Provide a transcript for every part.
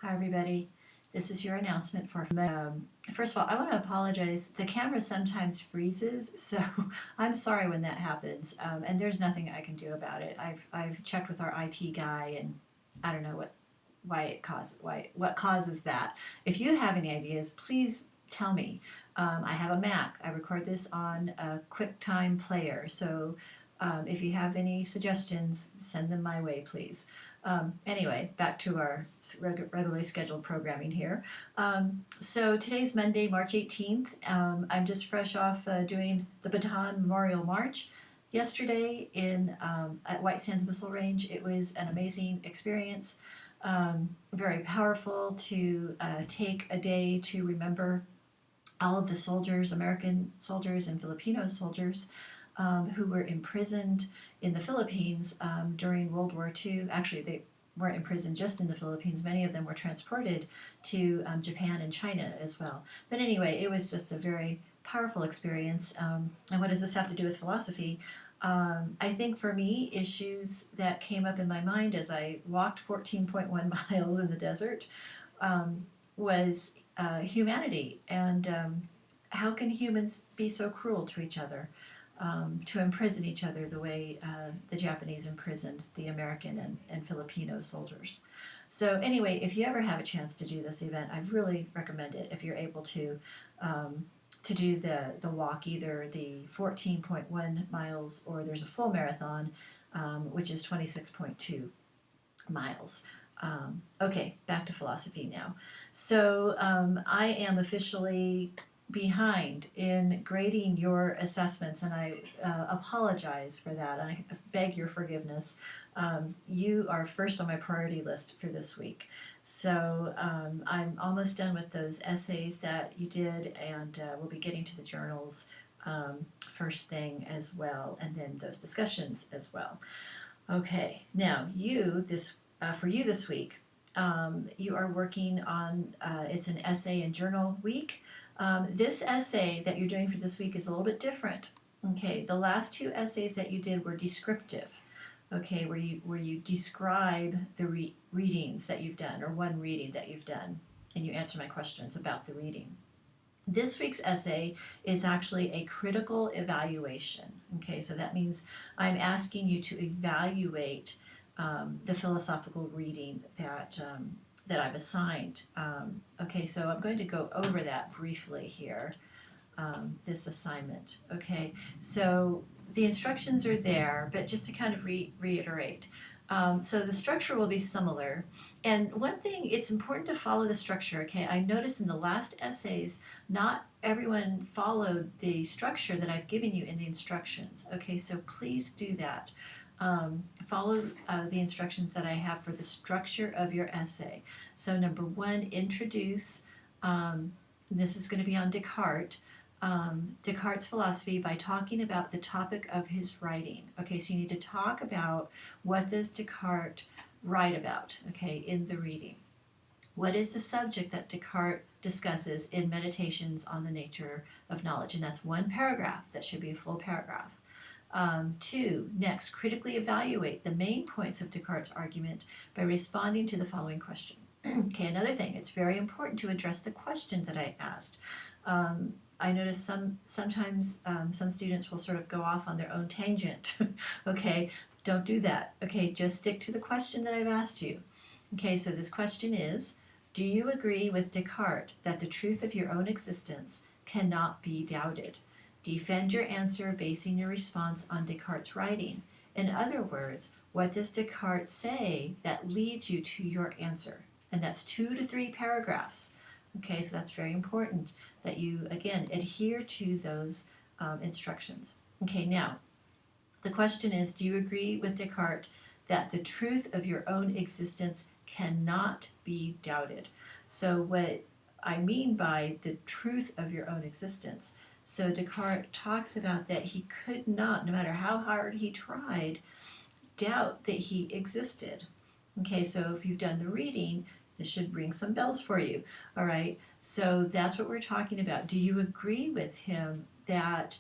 Hi, everybody. This is your announcement for. First of all, I want to apologize. The camera sometimes freezes, so I'm sorry when that happens. And there's nothing I can do about it. I've checked with our IT guy, and I don't know what causes that. If you have any ideas, please tell me. I have a Mac. I record this on a QuickTime player, so if you have any suggestions, send them my way, please. Anyway, back to our regularly scheduled programming here. So today's Monday, March 18th. I'm just fresh off doing the Bataan Memorial March. Yesterday at White Sands Missile Range, it was an amazing experience. Very powerful to take a day to remember all of the soldiers, American soldiers and Filipino soldiers, who were imprisoned in the Philippines during World War II. Actually, they weren't imprisoned just in the Philippines. Many of them were transported to Japan and China as well. But anyway, it was just a very powerful experience. And what does this have to do with philosophy? I think for me, issues that came up in my mind as I walked 14.1 miles in the desert was humanity and how can humans be so cruel to each other? To imprison each other the way the Japanese imprisoned the American and Filipino soldiers. So anyway, if you ever have a chance to do this event, I really recommend it if you're able to do the walk, either the 14.1 miles or there's a full marathon, which is 26.2 miles. Okay, back to philosophy now. So I am officially behind in grading your assessments, and I apologize for that. I beg your forgiveness. You are first on my priority list for this week. So I'm almost done with those essays that you did, and we'll be getting to the journals first thing as well, and then those discussions as well. Okay, now for you this week, you are working on, it's an essay and journal week. This essay that you're doing for this week is a little bit different. Okay, the last two essays that you did were descriptive. Okay, where you describe the readings that you've done, or one reading that you've done, and you answer my questions about the reading. This week's essay is actually a critical evaluation. Okay, so that means I'm asking you to evaluate the philosophical reading that I've assigned. Okay, so I'm going to go over that briefly here, this assignment. Okay, so the instructions are there, but just to kind of reiterate. So the structure will be similar. And one thing, it's important to follow the structure, okay? I noticed in the last essays, not everyone followed the structure that I've given you in the instructions. Okay, so please do that. Follow the instructions that I have for the structure of your essay. So number one, introduce, this is going to be on Descartes, Descartes' philosophy by talking about the topic of his writing. Okay, so you need to talk about what does Descartes write about, okay, in the reading. What is the subject that Descartes discusses in Meditations on the Nature of Knowledge? And that's one paragraph. That should be a full paragraph. Two, next, critically evaluate the main points of Descartes' argument by responding to the following question. Okay, another thing, it's very important to address the question that I asked. I notice sometimes some students will sort of go off on their own tangent. Okay, don't do that. Okay, just stick to the question that I've asked you. Okay, so this question is, do you agree with Descartes that the truth of your own existence cannot be doubted? Defend your answer basing your response on Descartes' writing. In other words, what does Descartes say that leads you to your answer? And that's 2 to 3 paragraphs. Okay, so that's very important that you, again, adhere to those instructions. Okay, now, the question is, do you agree with Descartes that the truth of your own existence cannot be doubted? So what I mean by the truth of your own existence, so Descartes talks about that he could not, no matter how hard he tried, doubt that he existed. Okay, so if you've done the reading, this should ring some bells for you. All right, so that's what we're talking about. Do you agree with him that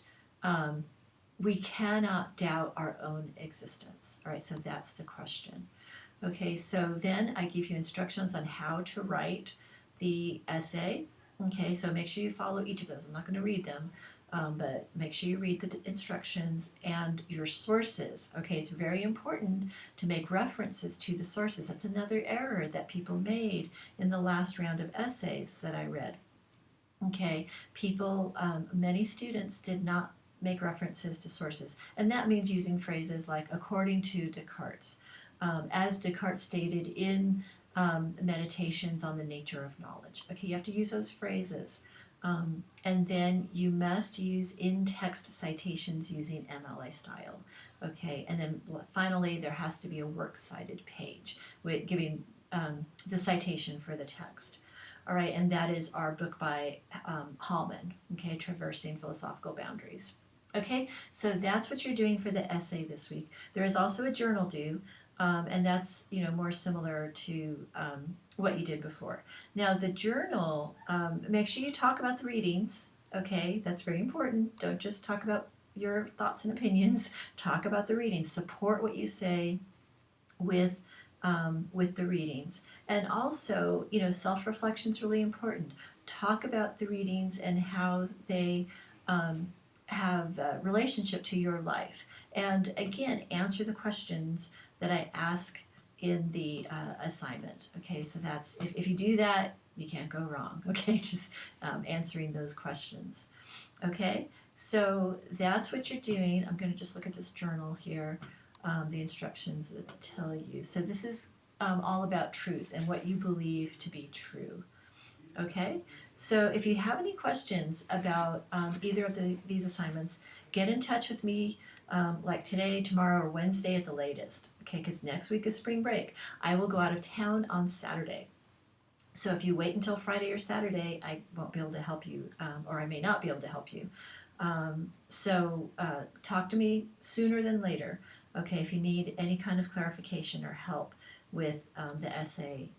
we cannot doubt our own existence? All right, so that's the question. Okay, so then I give you instructions on how to write the essay. Okay, so make sure you follow each of those. I'm not going to read them, but make sure you read the instructions and your sources. Okay, it's very important to make references to the sources. That's another error that people made in the last round of essays that I read. Okay, people, many students did not make references to sources, and that means using phrases like according to Descartes, as Descartes stated in Meditations on the Nature of Knowledge. Okay, you have to use those phrases. And then you must use in-text citations using MLA style. Okay, and then finally there has to be a works cited page with giving the citation for the text. All right, and that is our book by Hallman, okay, Traversing Philosophical Boundaries. Okay, so that's what you're doing for the essay this week. There is also a journal due, and that's more similar to what you did before. Now the journal, make sure you talk about the readings. Okay, that's very important. Don't just talk about your thoughts and opinions. Talk about the readings. Support what you say with the readings. And also, self-reflection is really important. Talk about the readings and how they have a relationship to your life. And again, answer the questions that I ask in the assignment. Okay, so that's if you do that, you can't go wrong. Okay, just answering those questions. Okay, so that's what you're doing. I'm going to just look at this journal here, the instructions that tell you. So this is all about truth and what you believe to be true. Okay, so if you have any questions about either of these assignments, get in touch with me like today, tomorrow, or Wednesday at the latest. Okay, because next week is spring break. I will go out of town on Saturday. So if you wait until Friday or Saturday, I won't be able to help you, or I may not be able to help you. So talk to me sooner than later, okay, if you need any kind of clarification or help with the essay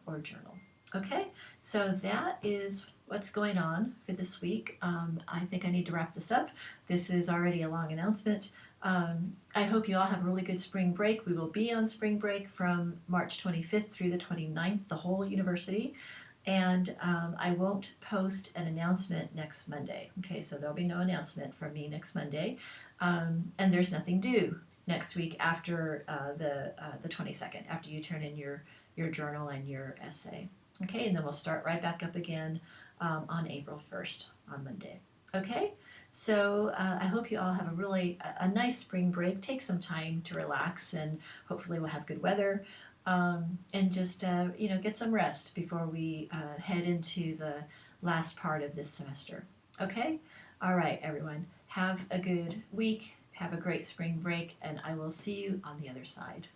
or journal. Okay, so that is what's going on for this week. I think I need to wrap this up. This is already a long announcement. I hope you all have a really good spring break. We will be on spring break from March 25th through the 29th, the whole university. And I won't post an announcement next Monday. Okay, so there'll be no announcement from me next Monday. And there's nothing due next week after the 22nd, after you turn in your journal and your essay. Okay, and then we'll start right back up again on April 1st on Monday. Okay, so I hope you all have a nice spring break. Take some time to relax, and hopefully we'll have good weather. And just get some rest before we head into the last part of this semester. Okay? All right, everyone. Have a good week. Have a great spring break, and I will see you on the other side.